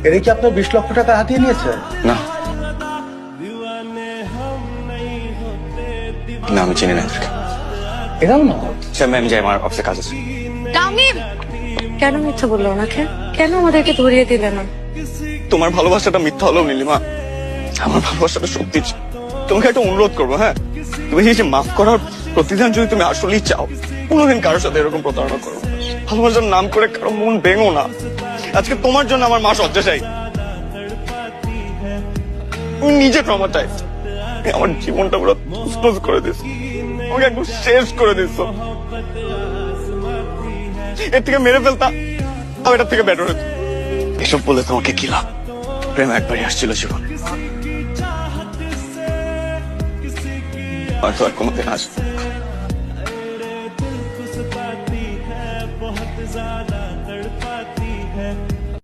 এরা কি আপনার 20 লক্ষ টাকা হাতিয়ে নিয়েছে? না না, আমি চিনি না এদেরকে। এরাও না? স্যার আমি যাই, আমার অফিসে কাজ আছে। তামিম কেন মিথ্যা বললো ওনাকে? কেন আমাদেরকে ধরিয়ে দিলে না? তোমার ভালোবাসাটা মিথ্যা হলেও নীলিমা, আমার ভালোবাসাটা সত্যি। তোমাকে একটা অনুরোধ করবো, হ্যাঁ, তুমি এই যে মাফ করার প্রতিদান যদি তুমি আসলেই চাও, কোনোদিন কারোর সাথে এরকম প্রতারণা করো না। ভালোবাসার নাম করে কারো মন ভেঙো না। আজকে তোমার জন্য আমার মা শয্যাশায়ী। তুমি নিজে ট্রমাটাইজ, আমার জীবনটা পুরো তছনছ করে দিস, আমাকে একদম শেষ করে দিস। এর থেকে মেরে ফেলতা, আমি এটার থেকে বেটার হতো। এসব বলে তোমাকে কি লাভ? প্রেম একবারই আসছিল জীবন, হয়তো আর কোনোদিন আসবে।